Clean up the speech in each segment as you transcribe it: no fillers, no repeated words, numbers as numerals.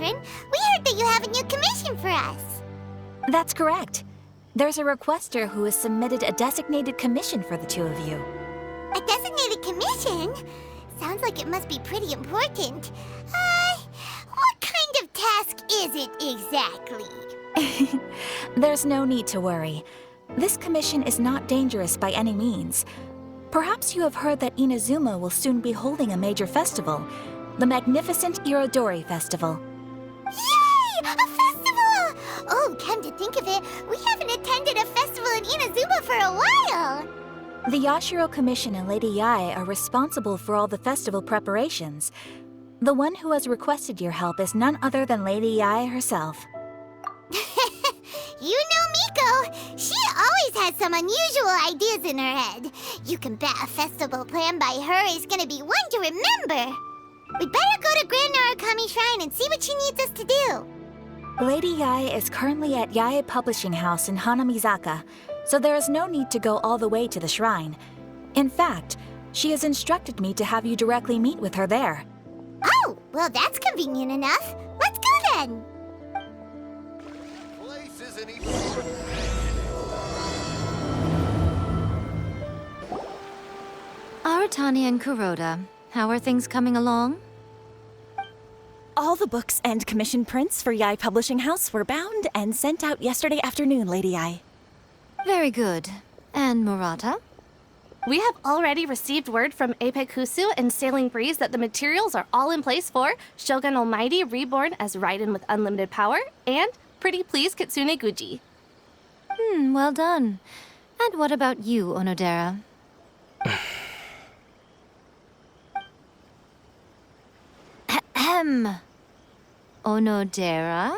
Patron. We heard that you have a new commission for us. That's correct. There's a requester who has submitted a designated commission for the two of you. A designated commission? Sounds like it must be pretty important. What kind of task is it exactly? There's no need to worry. This commission is not dangerous by any means. Perhaps you have heard that Inazuma will soon be holding a major festival, the magnificent Irodori Festival. Yay! A festival! Oh, come to think of it, we haven't attended a festival in Inazuma for a while! The Yashiro Commission and Lady Yae are responsible for all the festival preparations. The one who has requested your help is none other than Lady Yae herself. You know Miko! She always has some unusual ideas in her head. You can bet a festival planned by her is gonna be one to remember. We'd better go to Grand Narukami Shrine and see what she needs us to do. Lady Yae is currently at Yae Publishing House in Hanamizaka, so there is no need to go all the way to the shrine. In fact, she has instructed me to have you directly meet with her there. Oh, well that's convenient enough. Let's go then! Aratani and Kuroda, how are things coming along? All the books and commission prints for Yae Publishing House were bound and sent out yesterday afternoon, Lady Yae. Very good. And Murata? We have already received word from Apekusu and Sailing Breeze that the materials are all in place for Shogun Almighty Reborn as Raiden with Unlimited Power and Pretty Please Kitsune Guji. Well done. And what about you, Onodera? Onodera?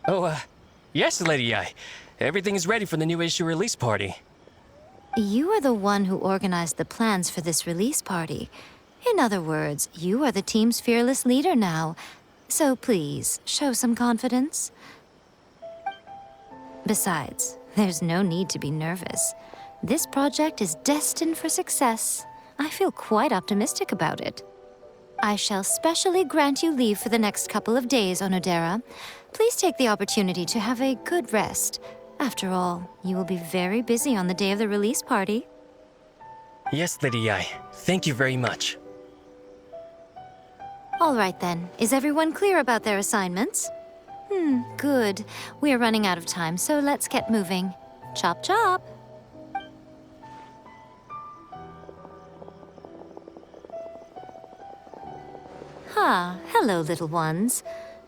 Oh, yes, Lady Yae. Everything is ready for the new issue release party. You are the one who organized the plans for this release party. In other words, you are the team's fearless leader now. So please, show some confidence. Besides, there's no need to be nervous. This project is destined for success. I feel quite optimistic about it. I shall specially grant you leave for the next couple of days, Onodera. Please take the opportunity to have a good rest. After all, you will be very busy on the day of the release party. Yes, Lady Yae. Thank you very much. All right then. Is everyone clear about their assignments? Good. We are running out of time, so let's get moving. Chop chop! Hello, little ones.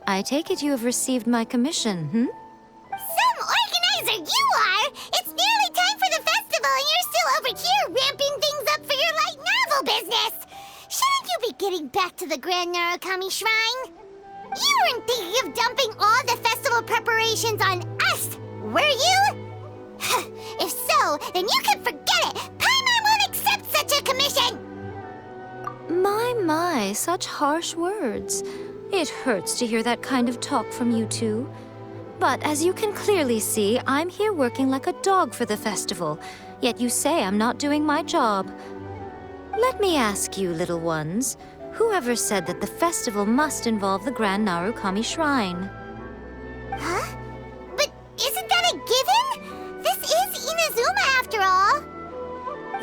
I take it you have received my commission, Some organizer you are! It's nearly time for the festival and you're still over here ramping things up for your light novel business! Shouldn't you be getting back to the Grand Narukami Shrine? You weren't thinking of dumping all the festival preparations on us, were you? If so, then you can forget it! Paimon won't accept such a commission! My, such harsh words. It hurts to hear that kind of talk from you two. But as you can clearly see, I'm here working like a dog for the festival, yet you say I'm not doing my job. Let me ask you, little ones, whoever said that the festival must involve the Grand Narukami Shrine? Huh? But isn't that a given? This is Inazuma after all.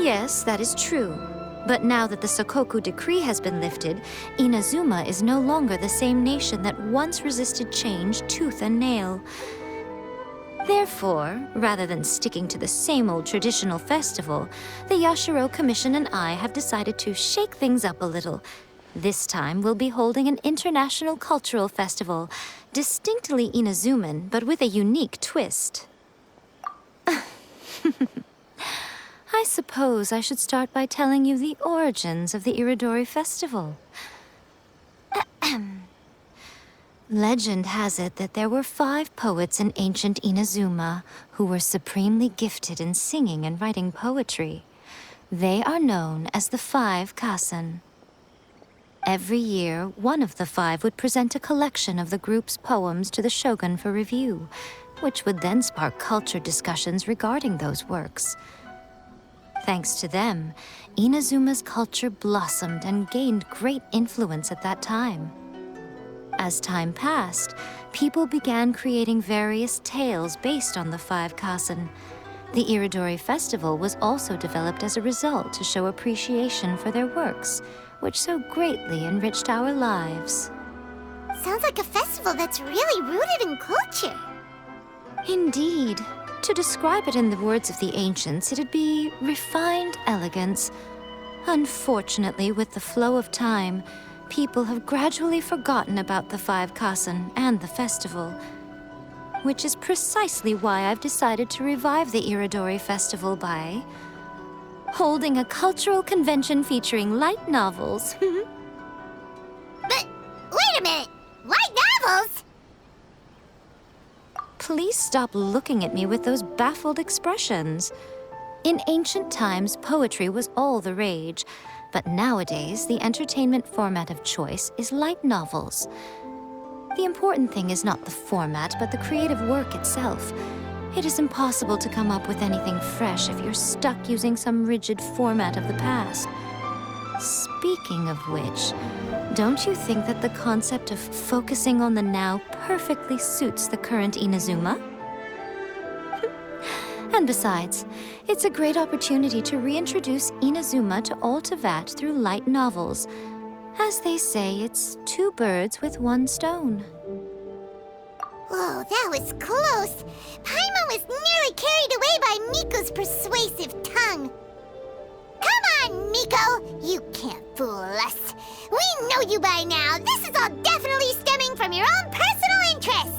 Yes, that is true. But now that the Sokoku decree has been lifted, Inazuma is no longer the same nation that once resisted change tooth and nail. Therefore, rather than sticking to the same old traditional festival, the Yashiro Commission and I have decided to shake things up a little. This time, we'll be holding an international cultural festival, distinctly Inazuman, but with a unique twist. I suppose I should start by telling you the origins of the Irodori Festival. Legend has it that there were 5 poets in ancient Inazuma who were supremely gifted in singing and writing poetry. They are known as the 5 Kasen. Every year, one of the 5 would present a collection of the group's poems to the shogun for review, which would then spark culture discussions regarding those works. Thanks to them, Inazuma's culture blossomed and gained great influence at that time. As time passed, people began creating various tales based on the five Kasen. The Iridori Festival was also developed as a result to show appreciation for their works, which so greatly enriched our lives. Sounds like a festival that's really rooted in culture. Indeed. To describe it in the words of the ancients, it'd be refined elegance. Unfortunately, with the flow of time, people have gradually forgotten about the five Kasen and the festival. Which is precisely why I've decided to revive the Iridori Festival by holding a cultural convention featuring light novels. But wait a minute! Light novels? Please stop looking at me with those baffled expressions. In ancient times, poetry was all the rage, but nowadays, the entertainment format of choice is light novels. The important thing is not the format, but the creative work itself. It is impossible to come up with anything fresh if you're stuck using some rigid format of the past. Speaking of which, don't you think that the concept of focusing on the now perfectly suits the current Inazuma? And besides, it's a great opportunity to reintroduce Inazuma to all Teyvat through light novels. As they say, it's two birds with one stone. Whoa, that was close. Paimon was nearly carried away by Miko's persuasive tongue. Come on, Miko! You can't fool us. We know you by now. This is all definitely stemming from your own personal interest.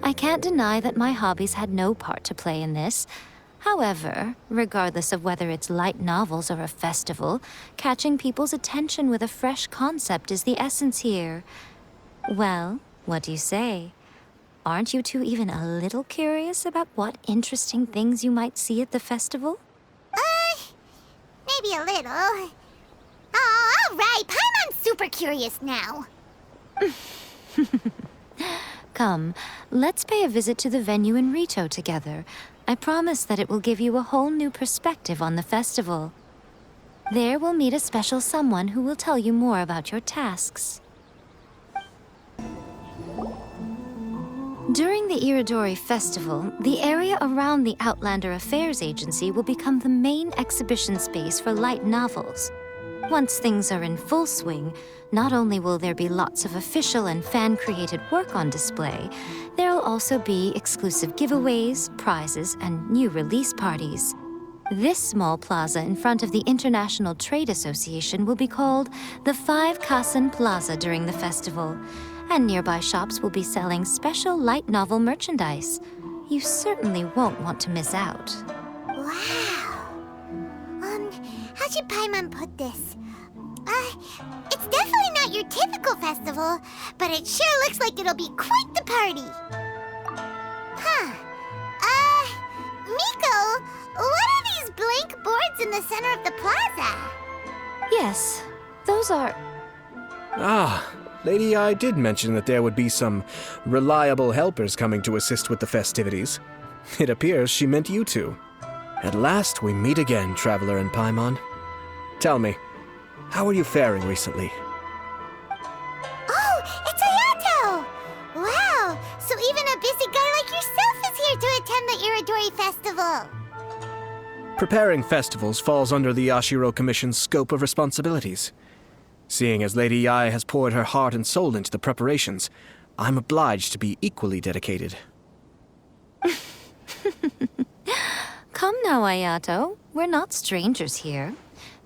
I can't deny that my hobbies had no part to play in this. However, regardless of whether it's light novels or a festival, catching people's attention with a fresh concept is the essence here. Well, what do you say? Aren't you two even a little curious about what interesting things you might see at the festival? Maybe a little. Oh, all right. Paimon's super curious now. Come, let's pay a visit to the venue in Rito together. I promise that it will give you a whole new perspective on the festival. There we'll meet a special someone who will tell you more about your tasks. During the Iridori Festival, the area around the Outlander Affairs Agency will become the main exhibition space for light novels. Once things are in full swing, not only will there be lots of official and fan-created work on display, there'll also be exclusive giveaways, prizes, and new release parties. This small plaza in front of the International Trade Association will be called the Five Kasen Plaza during the festival, and nearby shops will be selling special light novel merchandise. You certainly won't want to miss out. Wow. How should Paimon put this? It's definitely not your typical festival, but it sure looks like it'll be quite the party. Miko, what are these blank boards in the center of the plaza? Yes, those are... Lady I did mention that there would be some reliable helpers coming to assist with the festivities. It appears she meant you two. At last we meet again, Traveler and Paimon. Tell me, how are you faring recently? Oh, it's Ayato! Wow, so even a busy guy like yourself is here to attend the Iridori Festival. Preparing festivals falls under the Yashiro Commission's scope of responsibilities. Seeing as Lady Yae has poured her heart and soul into the preparations, I'm obliged to be equally dedicated. Come now, Ayato. We're not strangers here.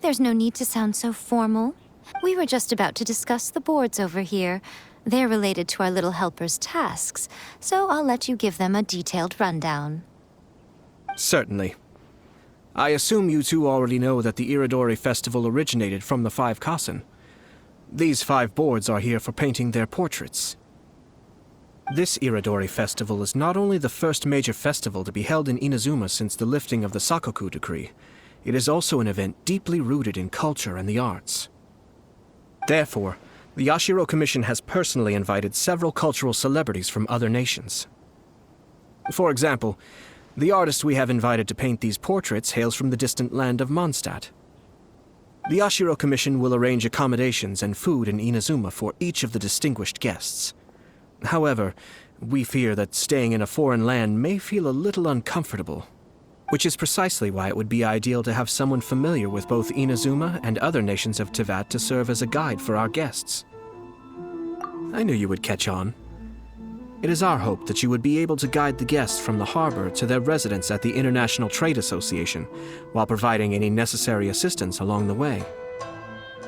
There's no need to sound so formal. We were just about to discuss the boards over here. They're related to our little helper's tasks, so I'll let you give them a detailed rundown. Certainly. I assume you two already know that the Iridori Festival originated from the Five Kasen. These 5 boards are here for painting their portraits. This Iridori Festival is not only the first major festival to be held in Inazuma since the lifting of the Sakoku Decree, it is also an event deeply rooted in culture and the arts. Therefore, the Yashiro Commission has personally invited several cultural celebrities from other nations. For example, the artist we have invited to paint these portraits hails from the distant land of Mondstadt. The Ashiro Commission will arrange accommodations and food in Inazuma for each of the distinguished guests. However, we fear that staying in a foreign land may feel a little uncomfortable, which is precisely why it would be ideal to have someone familiar with both Inazuma and other nations of Teyvat to serve as a guide for our guests. I knew you would catch on. It is our hope that you would be able to guide the guests from the harbor to their residence at the International Trade Association, while providing any necessary assistance along the way.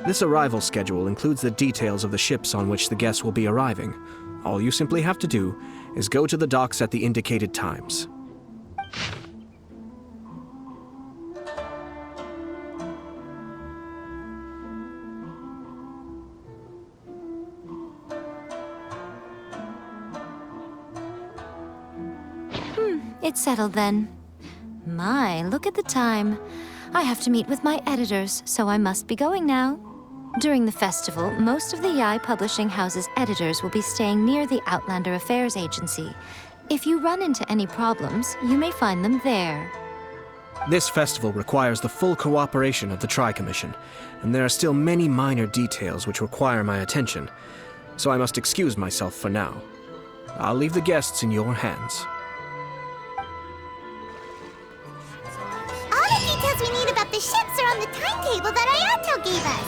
This arrival schedule includes the details of the ships on which the guests will be arriving. All you simply have to do is go to the docks at the indicated times. It's settled then. My, look at the time. I have to meet with my editors, so I must be going now. During the festival, most of the Yae Publishing House's editors will be staying near the Outlander Affairs Agency. If you run into any problems, you may find them there. This festival requires the full cooperation of the Tri-Commission, and there are still many minor details which require my attention, so I must excuse myself for now. I'll leave the guests in your hands. All the details we need about the ships are on the timetable that Ayato gave us.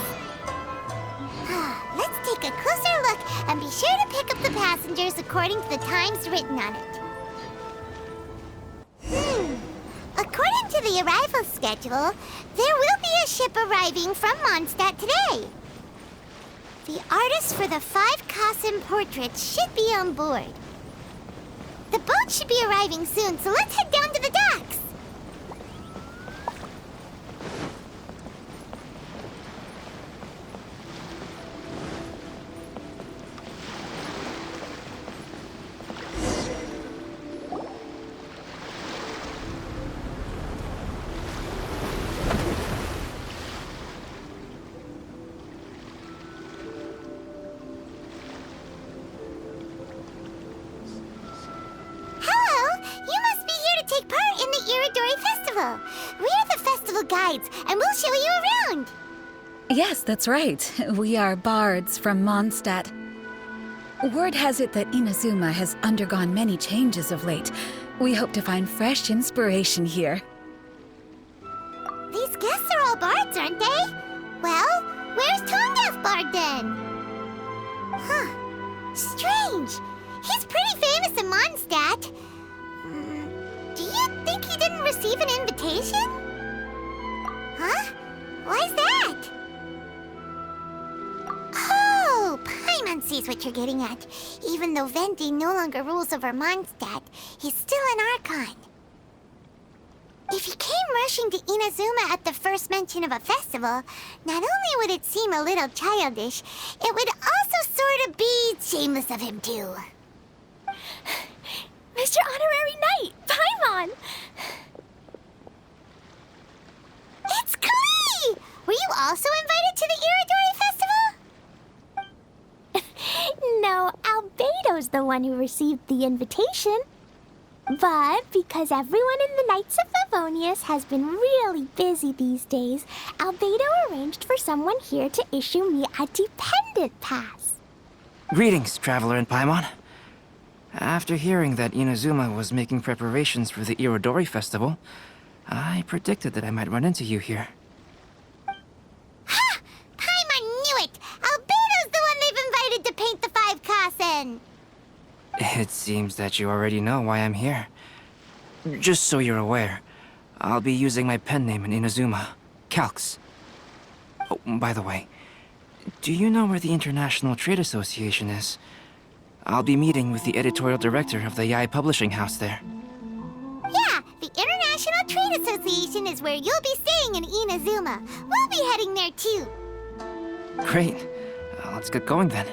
Let's take a closer look and be sure to pick up the passengers according to the times written on it. According to the arrival schedule, there will be a ship arriving from Mondstadt today. The artist for the 5 Kassen portraits should be on board. The boat should be arriving soon, so let's head down to the docks. We're the festival guides, and we'll show you around. Yes, that's right. We are bards from Mondstadt. Word has it that Inazuma has undergone many changes of late. We hope to find fresh inspiration here. These guests are all bards, aren't they? Well, where's Tongaff Bard then? Huh. Strange. He's pretty famous in Mondstadt. Do you think he didn't receive an invitation? Huh? Why's that? Oh, Paimon sees what you're getting at. Even though Venti no longer rules over Mondstadt, he's still an Archon. If he came rushing to Inazuma at the first mention of a festival, not only would it seem a little childish, it would also sort of be shameless of him too. Mr. Honorary Knight, Paimon! It's Klee! Were you also invited to the Iridori Festival? No, Albedo's the one who received the invitation. But because everyone in the Knights of Favonius has been really busy these days, Albedo arranged for someone here to issue me a dependent pass. Greetings, Traveler and Paimon. After hearing that Inazuma was making preparations for the Irodori Festival, I predicted that I might run into you here. Ha! Paimon knew it! Albedo's the one they've invited to paint the 5 Kassen! It seems that you already know why I'm here. Just so you're aware, I'll be using my pen name in Inazuma, Calx. Oh, by the way, do you know where the International Trade Association is? I'll be meeting with the editorial director of the Yae Publishing House there. Yeah, the International Trade Association is where you'll be staying in Inazuma. We'll be heading there too. Great. Let's get going then.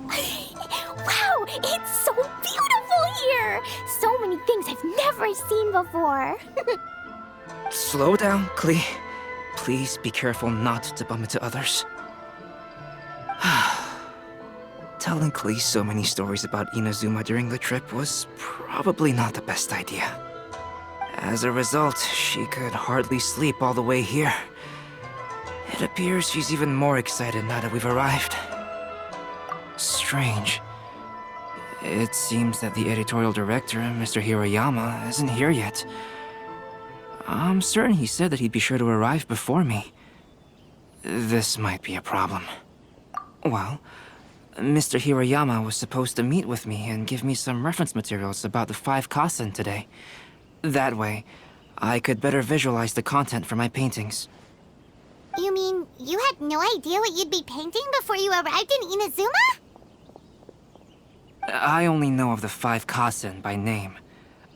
Wow, it's so beautiful here! So many things I've never seen before. Slow down, Klee. Please be careful not to bump into others. Telling Klee so many stories about Inazuma during the trip was probably not the best idea. As a result, she could hardly sleep all the way here. It appears she's even more excited now that we've arrived. Strange. It seems that the editorial director, Mr. Hirayama, isn't here yet. I'm certain he said that he'd be sure to arrive before me. This might be a problem. Well, Mr. Hirayama was supposed to meet with me and give me some reference materials about the 5 Kasen today. That way, I could better visualize the content for my paintings. You mean you had no idea what you'd be painting before you arrived in Inazuma? I only know of the 5 Kasen by name.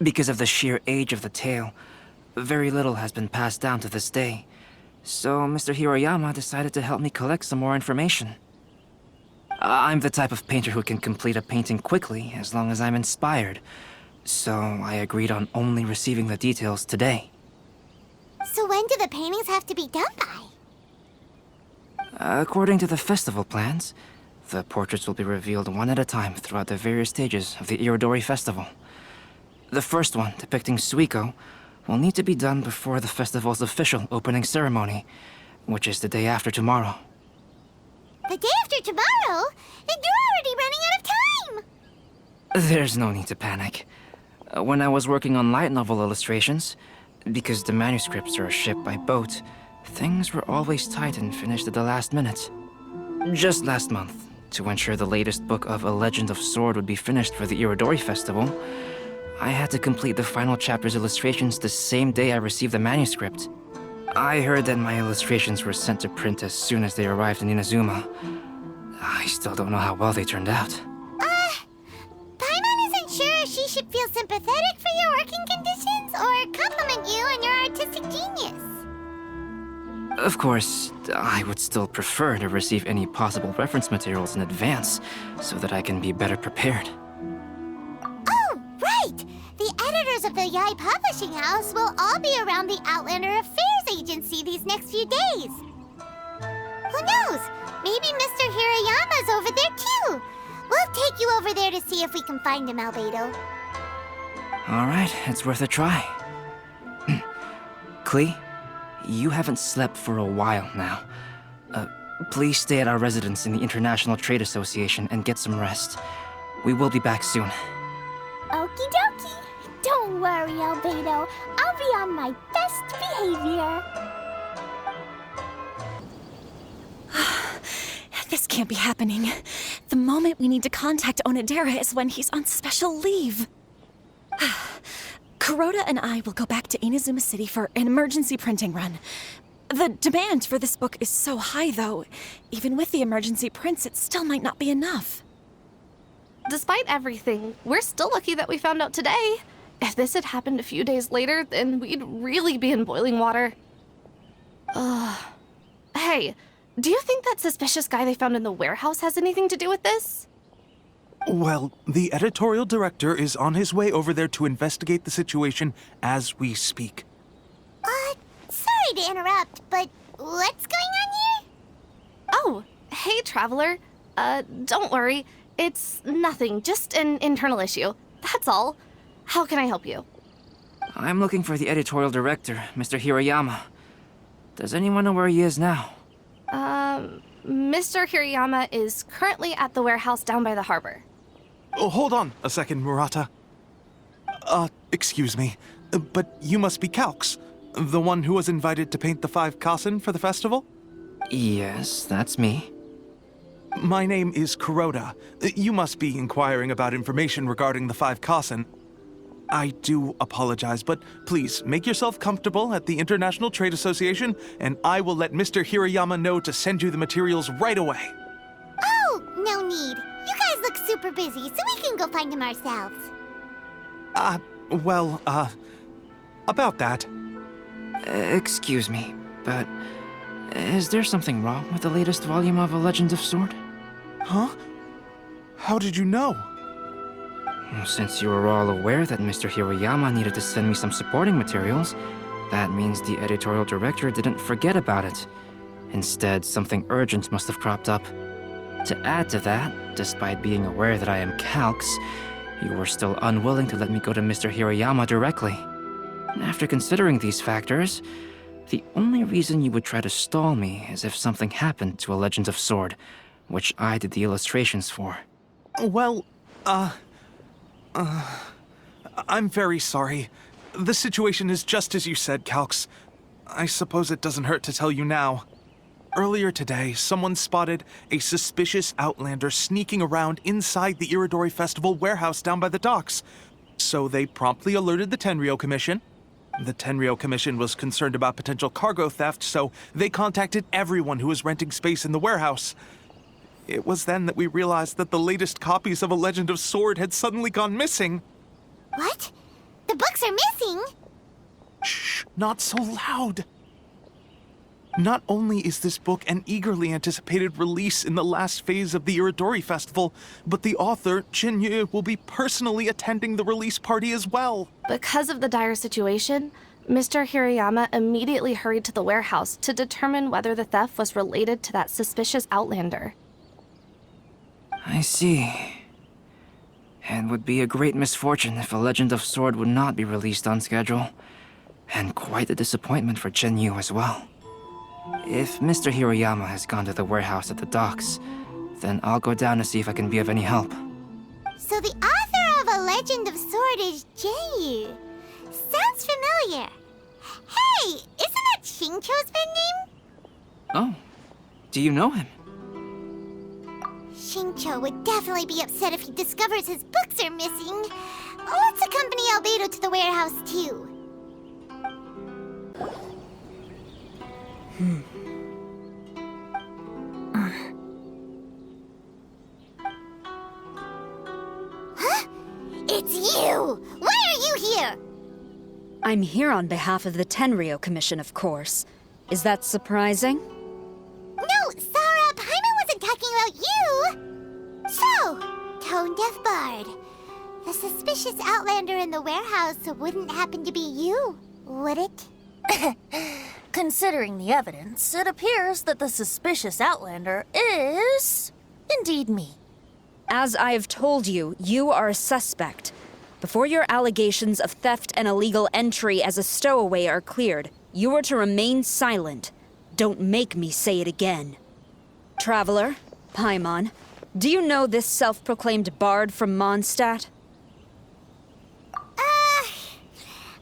Because of the sheer age of the tale, very little has been passed down to this day. So Mr. Hirayama decided to help me collect some more information. I'm the type of painter who can complete a painting quickly as long as I'm inspired. So I agreed on only receiving the details today. So when do the paintings have to be done by? According to the festival plans, the portraits will be revealed one at a time throughout the various stages of the Irodori Festival. The first one, depicting Suiko, will need to be done before the festival's official opening ceremony, which is the day after tomorrow. The day after tomorrow? Then you're already running out of time! There's no need to panic. When I was working on light novel illustrations, because the manuscripts are shipped by boat, things were always tight and finished at the last minute. Just last month, to ensure the latest book of A Legend of Sword would be finished for the Irodori Festival, I had to complete the final chapter's illustrations the same day I received the manuscript. I heard that my illustrations were sent to print as soon as they arrived in Inazuma. I still don't know how well they turned out. Paimon isn't sure if she should feel sympathetic for your working conditions or compliment you on your artistic genius. Of course, I would still prefer to receive any possible reference materials in advance, so that I can be better prepared. Oh, right! The editors of the Yai Publishing House will all be around the Outlander Affairs Agency these next few days. Who knows? Maybe Mr. Hirayama's over there too. We'll take you over there to see if we can find him, Albedo. Alright, it's worth a try. Klee, you haven't slept for a while now. Please stay at our residence in the International Trade Association and get some rest. We will be back soon. Okie dokie. Don't worry, Albedo. I'll be on my best behavior. This can't be happening. The moment we need to contact Onodera is when he's on special leave. Kuroda and I will go back to Inazuma City for an emergency printing run. The demand for this book is so high, though. Even with the emergency prints, it still might not be enough. Despite everything, we're still lucky that we found out today. If this had happened a few days later, then we'd really be in boiling water. Hey, do you think that suspicious guy they found in the warehouse has anything to do with this? Well, the editorial director is on his way over there to investigate the situation as we speak. Sorry to interrupt, but what's going on here? Oh, hey, Traveler. Don't worry. It's nothing, just an internal issue. That's all. How can I help you? I'm looking for the editorial director, Mr. Hirayama. Does anyone know where he is now? Mr. Hirayama is currently at the warehouse down by the harbor. Oh, hold on a second, Murata. Excuse me, but you must be Calx, the one who was invited to paint the 5 Kasen for the festival? Yes, that's me. My name is Kuroda. You must be inquiring about information regarding the 5 Kasen. I do apologize, but please make yourself comfortable at the International Trade Association, and I will let Mr. Hirayama know to send you the materials right away. Oh, no need. You guys look super busy, so we can go find him ourselves. About that. Excuse me, but is there something wrong with the latest volume of A Legend of Sword? Huh? How did you know? Since you were all aware that Mr. Hirayama needed to send me some supporting materials, that means the editorial director didn't forget about it. Instead, something urgent must have cropped up. To add to that, despite being aware that I am Calx, you were still unwilling to let me go to Mr. Hirayama directly. After considering these factors, the only reason you would try to stall me is if something happened to a Legend of Sword, which I did the illustrations for. Well, I'm very sorry. The situation is just as you said, Calx. I suppose it doesn't hurt to tell you now. Earlier today, someone spotted a suspicious outlander sneaking around inside the Iridori Festival warehouse down by the docks. So they promptly alerted the Tenryou Commission. The Tenryou Commission was concerned about potential cargo theft, so they contacted everyone who was renting space in the warehouse. It was then that we realized that the latest copies of A Legend of Sword had suddenly gone missing. What? The books are missing? Shh, not so loud. Not only is this book an eagerly anticipated release in the last phase of the Iridori Festival, but the author, Jinyu, will be personally attending the release party as well. Because of the dire situation, Mr. Hirayama immediately hurried to the warehouse to determine whether the theft was related to that suspicious outlander. I see. It would be a great misfortune if A Legend of Sword would not be released on schedule. And quite a disappointment for Jinyu as well. If Mr. Hirayama has gone to the warehouse at the docks, then I'll go down to see if I can be of any help. So the author of A Legend of Sword is Jinyu. Sounds familiar. Hey, isn't that Xingqiu's pen name? Oh, do you know him? Xingqiu would definitely be upset if he discovers his books are missing. Let's accompany Albedo to the warehouse, too. Huh? It's you! Why are you here? I'm here on behalf of the Tenryou Commission, of course. Is that surprising? No, Sarah, Paimon wasn't talking about you! So, Tone-Deaf Bard. The suspicious outlander in the warehouse wouldn't happen to be you, would it? Considering the evidence, it appears that the suspicious outlander is indeed me. As I have told you, you are a suspect. Before your allegations of theft and illegal entry as a stowaway are cleared, you are to remain silent. Don't make me say it again. Traveler, Paimon, do you know this self-proclaimed bard from Mondstadt?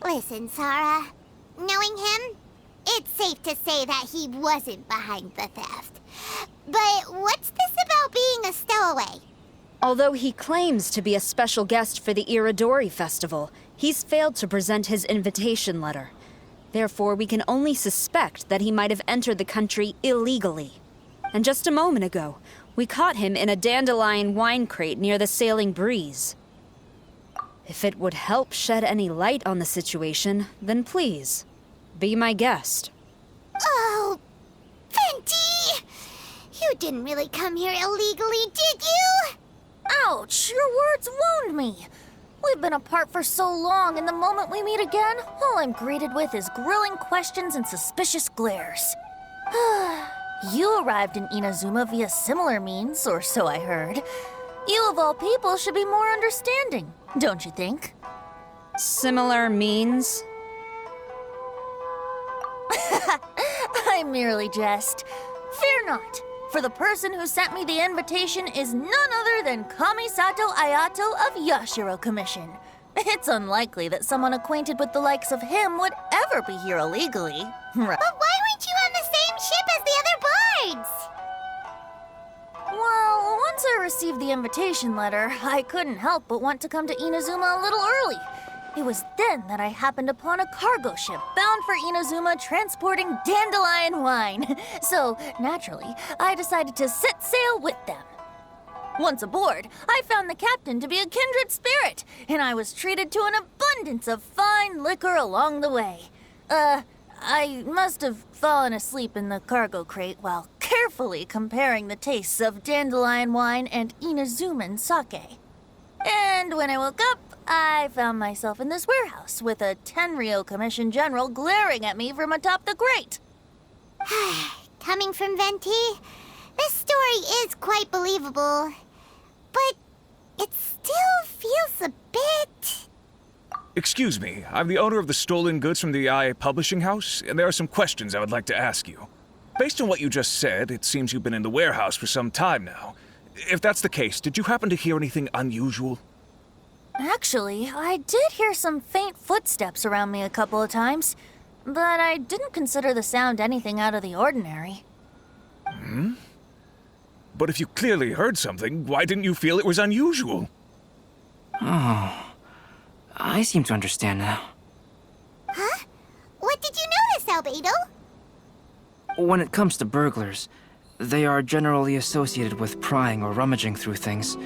Listen, Sarah. Knowing him, it's safe to say that he wasn't behind the theft. But what's this about being a stowaway? Although he claims to be a special guest for the Iridori Festival, he's failed to present his invitation letter. Therefore, we can only suspect that he might have entered the country illegally. And just a moment ago, we caught him in a dandelion wine crate near the Sailing Breeze. If it would help shed any light on the situation, then please, be my guest. Oh, Venti! You didn't really come here illegally, did you? Ouch, your words wound me. We've been apart for so long, and the moment we meet again, all I'm greeted with is grilling questions and suspicious glares. You arrived in Inazuma via similar means, or so I heard. You of all people should be more understanding, don't you think? Similar means? I merely jest. Fear not, for the person who sent me the invitation is none other than Kamisato Ayato of Yashiro Commission. It's unlikely that someone acquainted with the likes of him would ever be here illegally. Right. But why weren't you on the same ship as the other bards? Well, once I received the invitation letter, I couldn't help but want to come to Inazuma a little early. It was then that I happened upon a cargo ship bound for Inazuma transporting dandelion wine. So, naturally, I decided to set sail with them. Once aboard, I found the captain to be a kindred spirit, and I was treated to an abundance of fine liquor along the way. I must have fallen asleep in the cargo crate while carefully comparing the tastes of dandelion wine and Inazuman sake. And when I woke up, I found myself in this warehouse with a Tenryou Commission general glaring at me from atop the grate. Coming from Venti, this story is quite believable. But it still feels a bit... Excuse me, I'm the owner of the stolen goods from the IA publishing house, and there are some questions I would like to ask you. Based on what you just said, it seems you've been in the warehouse for some time now. If that's the case, did you happen to hear anything unusual? Actually, I did hear some faint footsteps around me a couple of times, but I didn't consider the sound anything out of the ordinary. But if you clearly heard something, why didn't you feel it was unusual? Oh, I seem to understand now. Huh? What did you notice, Albedo? When it comes to burglars, they are generally associated with prying or rummaging through things.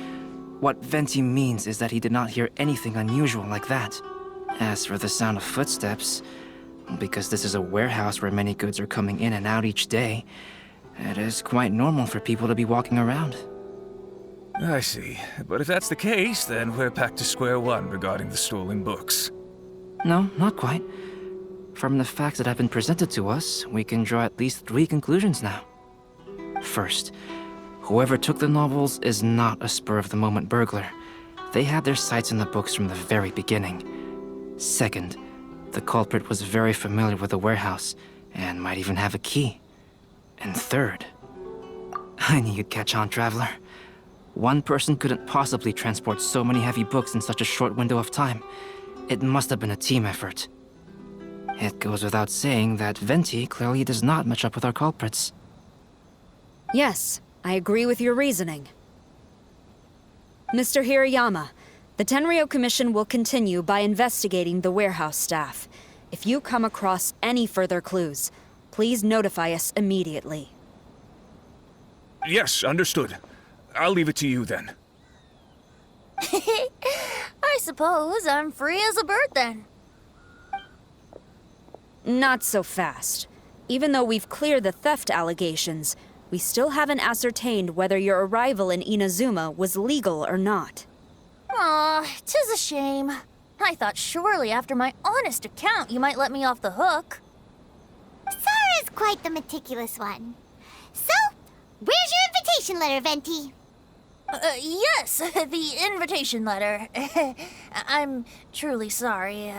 What Venti means is that he did not hear anything unusual like that. As for the sound of footsteps, because this is a warehouse where many goods are coming in and out each day, it is quite normal for people to be walking around. I see. But if that's the case, then we're back to square one regarding the stolen books. No, not quite. From the facts that have been presented to us, we can draw at least 3 conclusions now. First, whoever took the novels is not a spur-of-the-moment burglar. They had their sights on the books from the very beginning. Second, the culprit was very familiar with the warehouse, and might even have a key. And third, I knew you'd catch on, Traveler. One person couldn't possibly transport so many heavy books in such a short window of time. It must have been a team effort. It goes without saying that Venti clearly does not match up with our culprits. Yes, I agree with your reasoning. Mr. Hirayama, the Tenryo Commission will continue by investigating the warehouse staff. If you come across any further clues, please notify us immediately. Yes, understood. I'll leave it to you then. I suppose I'm free as a bird then. Not so fast. Even though we've cleared the theft allegations, we still haven't ascertained whether your arrival in Inazuma was legal or not. Aw, 'tis a shame. I thought surely after my honest account you might let me off the hook. Sara's quite the meticulous one. So, where's your invitation letter, Venti? Yes, the invitation letter. I'm truly sorry.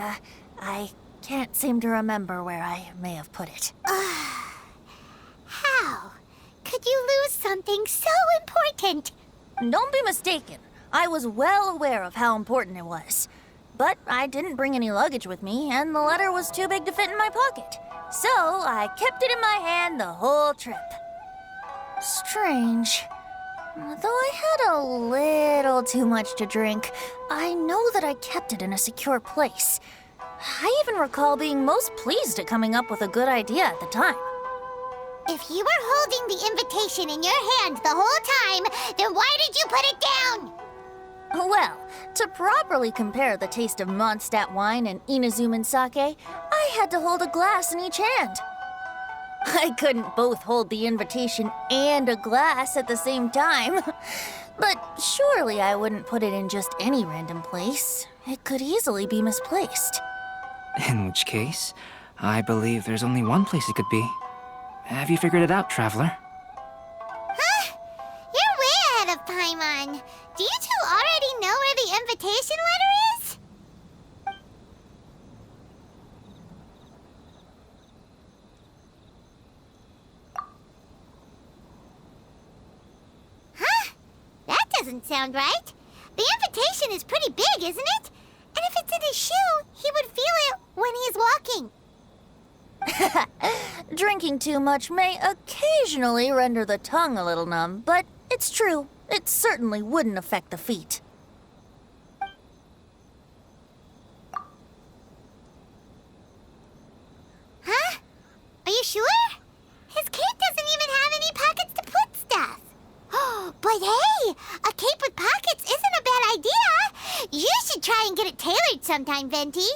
I can't seem to remember where I may have put it. How? Could you lose something so important? Don't be mistaken. I was well aware of how important it was. But I didn't bring any luggage with me, and the letter was too big to fit in my pocket. So I kept it in my hand the whole trip. Strange. Though I had a little too much to drink, I know that I kept it in a secure place. I even recall being most pleased at coming up with a good idea at the time. If you were holding the invitation in your hand the whole time, then why did you put it down? Well, to properly compare the taste of Mondstadt wine and Inazuman sake, I had to hold a glass in each hand. I couldn't both hold the invitation and a glass at the same time. But surely I wouldn't put it in just any random place. It could easily be misplaced. In which case, I believe there's only one place it could be. Have you figured it out, Traveler? Huh? You're way ahead of Paimon. Do you two already know where the invitation letter is? Huh? That doesn't sound right. The invitation is pretty big, isn't it? And if it's in his shoe, he would feel it when he's walking. Drinking too much may occasionally render the tongue a little numb, but it's true. It certainly wouldn't affect the feet. Huh? Are you sure? His cape doesn't even have any pockets to put stuff. But hey, a cape with pockets isn't a bad idea. You should try and get it tailored sometime, Venti.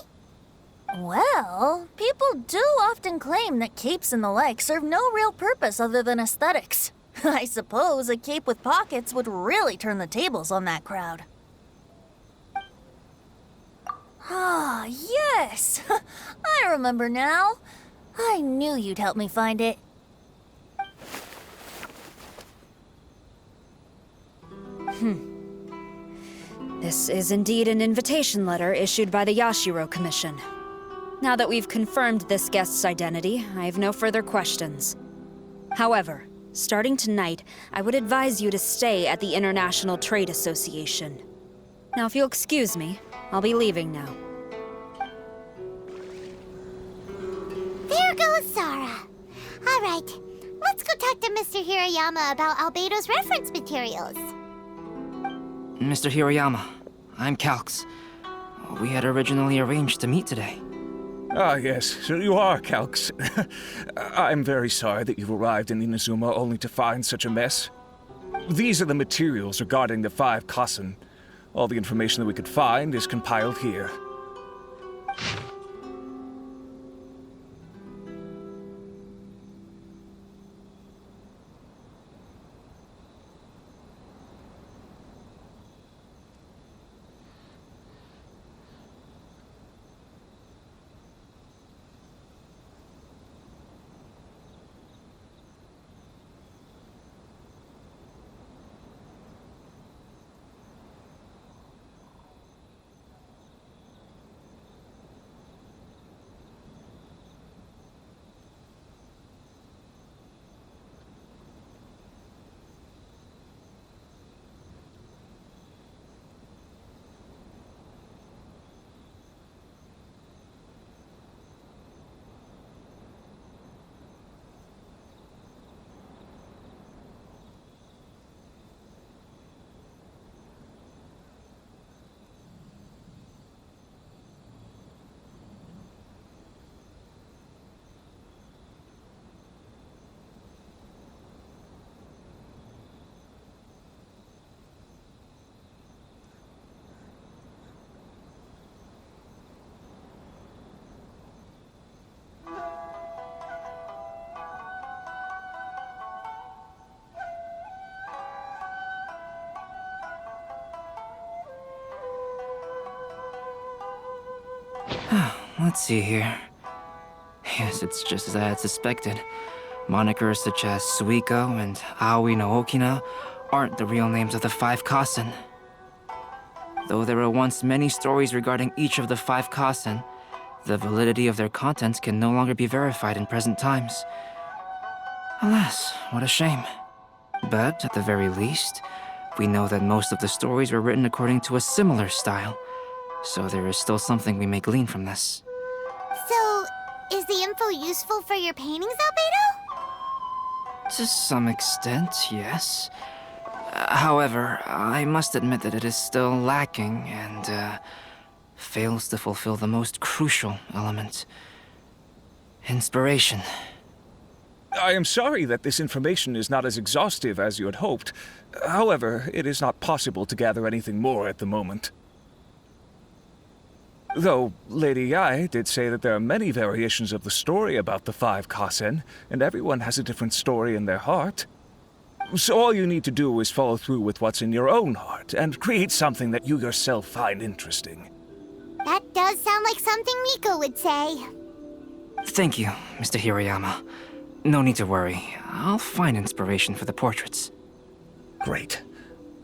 Well, people do often claim that capes and the like serve no real purpose other than aesthetics. I suppose a cape with pockets would really turn the tables on that crowd. Ah, yes! I remember now. I knew you'd help me find it. This is indeed an invitation letter issued by the Yashiro Commission. Now that we've confirmed this guest's identity, I have no further questions. However, starting tonight, I would advise you to stay at the International Trade Association. Now, if you'll excuse me, I'll be leaving now. There goes Sara. All right, let's go talk to Mr. Hirayama about Albedo's reference materials. Mr. Hirayama, I'm Calx. We had originally arranged to meet today. Ah, yes, so you are Calx. I'm very sorry that you've arrived in Inazuma only to find such a mess. These are the materials regarding the 5 Kasen. All the information that we could find is compiled here. Let's see here. Yes, it's just as I had suspected. Monikers such as Suiko and Aoi no Okina aren't the real names of the 5 Kasen. Though there were once many stories regarding each of the 5 Kasen, the validity of their contents can no longer be verified in present times. Alas, what a shame. But at the very least, we know that most of the stories were written according to a similar style, so there is still something we may glean from this. So, is the info useful for your paintings, Albedo? To some extent, yes. However, I must admit that it is still lacking and fails to fulfill the most crucial element. Inspiration. I am sorry that this information is not as exhaustive as you had hoped. However, it is not possible to gather anything more at the moment. Though Lady Yae did say that there are many variations of the story about the 5 Kasen, and everyone has a different story in their heart. So all you need to do is follow through with what's in your own heart, and create something that you yourself find interesting. That does sound like something Miko would say. Thank you, Mr. Hirayama. No need to worry. I'll find inspiration for the portraits. Great.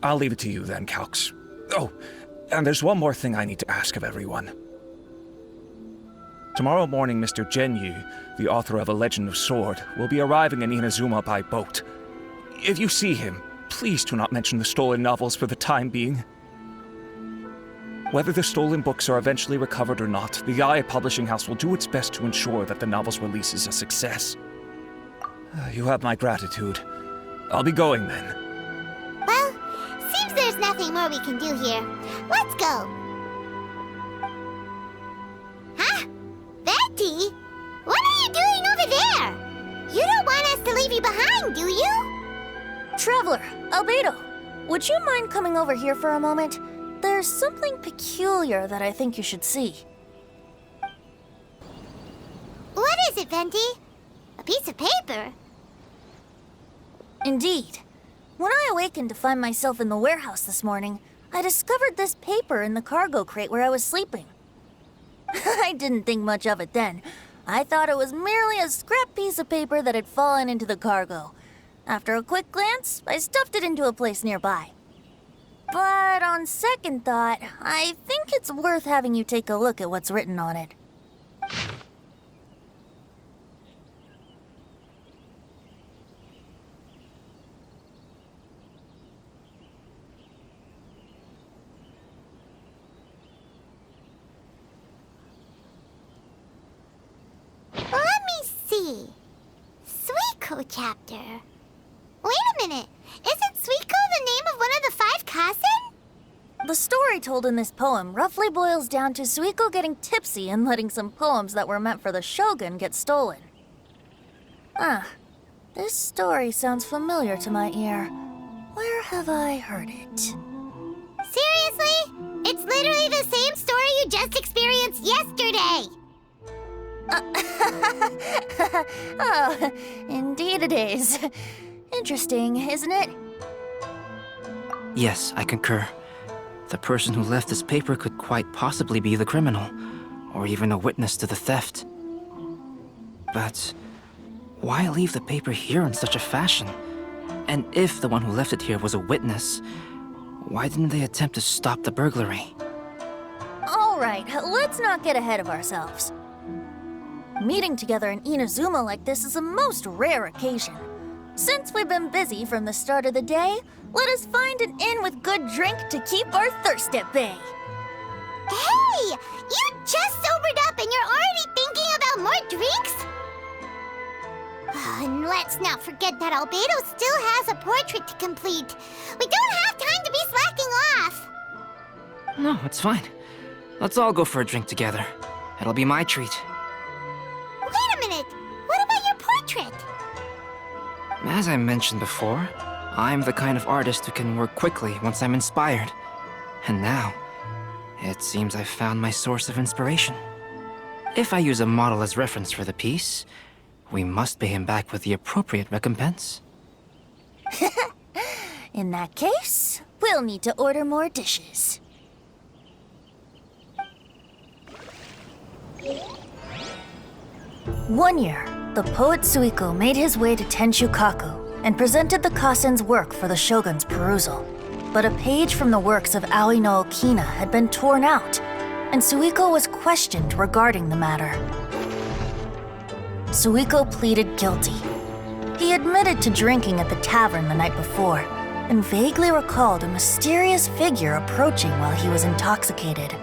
I'll leave it to you then, Calx. Oh, and there's one more thing I need to ask of everyone. Tomorrow morning, Mr. Genyu, the author of A Legend of Sword, will be arriving in Inazuma by boat. If you see him, please do not mention the stolen novels for the time being. Whether the stolen books are eventually recovered or not, the Yae Publishing House will do its best to ensure that the novel's release is a success. You have my gratitude. I'll be going then. Well, seems there's nothing more we can do here. Let's go. Huh? Betty? What are you doing over there? You don't want us to leave you behind, do you? Traveler, Albedo, would you mind coming over here for a moment? There's something peculiar that I think you should see. What is it, Venti? A piece of paper? Indeed. When I awakened to find myself in the warehouse this morning, I discovered this paper in the cargo crate where I was sleeping. I didn't think much of it then. I thought it was merely a scrap piece of paper that had fallen into the cargo. After a quick glance, I stuffed it into a place nearby. But on second thought, I think it's worth having you take a look at what's written on it. Let me see. Suiko chapter. Wait a minute. Isn't Suiko the name of one of the 5 Kasen? The story told in this poem roughly boils down to Suiko getting tipsy and letting some poems that were meant for the shogun get stolen. This story sounds familiar to my ear. Where have I heard it? Seriously? It's literally the same story you just experienced yesterday! Oh, indeed it is. Interesting, isn't it? Yes, I concur. The person who left this paper could quite possibly be the criminal, or even a witness to the theft. But why leave the paper here in such a fashion? And if the one who left it here was a witness, why didn't they attempt to stop the burglary? All right, let's not get ahead of ourselves. Meeting together in Inazuma like this is a most rare occasion. Since we've been busy from the start of the day, let us find an inn with good drink to keep our thirst at bay. Hey! You just sobered up and you're already thinking about more drinks? And let's not forget that Albedo still has a portrait to complete. We don't have time to be slacking off. No, it's fine. Let's all go for a drink together. It'll be my treat. Wait a minute. What about your portrait? As I mentioned before, I'm the kind of artist who can work quickly once I'm inspired. And now, it seems I've found my source of inspiration. If I use a model as reference for the piece, we must pay him back with the appropriate recompense. In that case, we'll need to order more dishes. One year, the poet Suiko made his way to Tenshukaku and presented the Kasen's work for the shogun's perusal. But a page from the works of Aoi no Okina had been torn out, and Suiko was questioned regarding the matter. Suiko pleaded guilty. He admitted to drinking at the tavern the night before, and vaguely recalled a mysterious figure approaching while he was intoxicated.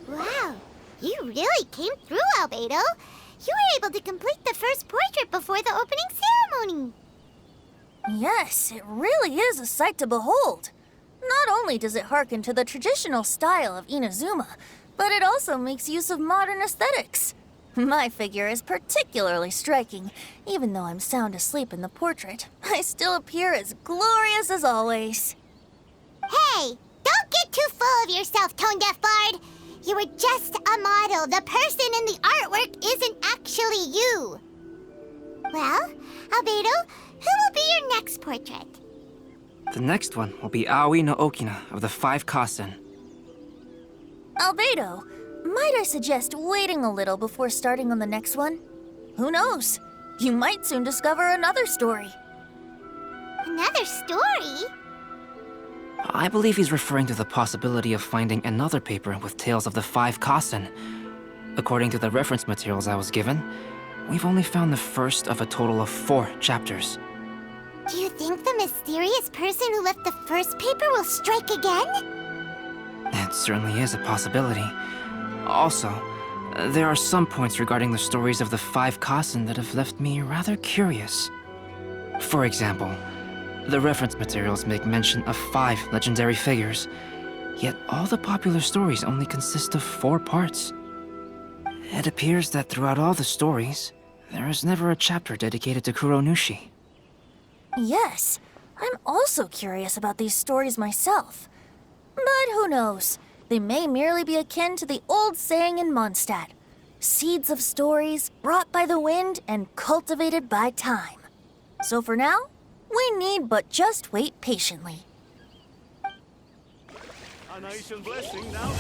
Wow, you really came through, Albedo. You were able to complete the first portrait before the opening ceremony. Yes, it really is a sight to behold. Not only does it harken to the traditional style of Inazuma, but it also makes use of modern aesthetics. My figure is particularly striking. Even though I'm sound asleep in the portrait, I still appear as glorious as always. Hey, don't get too full of yourself, Tone-Deaf Bard. You were just a model. The person in the artwork isn't actually you. Well, Albedo, who will be your next portrait? The next one will be Aoi no Okina of the 5 Kasen. Albedo, might I suggest waiting a little before starting on the next one? Who knows? You might soon discover another story. Another story? I believe he's referring to the possibility of finding another paper with tales of the 5 Kasen. According to the reference materials I was given, we've only found the first of a total of 4 chapters. Do you think the mysterious person who left the first paper will strike again? It certainly is a possibility. Also, there are some points regarding the stories of the 5 Kasen that have left me rather curious. For example, the reference materials make mention of 5 legendary figures, yet all the popular stories only consist of 4 parts. It appears that throughout all the stories, there is never a chapter dedicated to Kuronushi. Yes, I'm also curious about these stories myself. But who knows? They may merely be akin to the old saying in Mondstadt, seeds of stories brought by the wind and cultivated by time. So for now, we need but just wait patiently. A nation blessing now.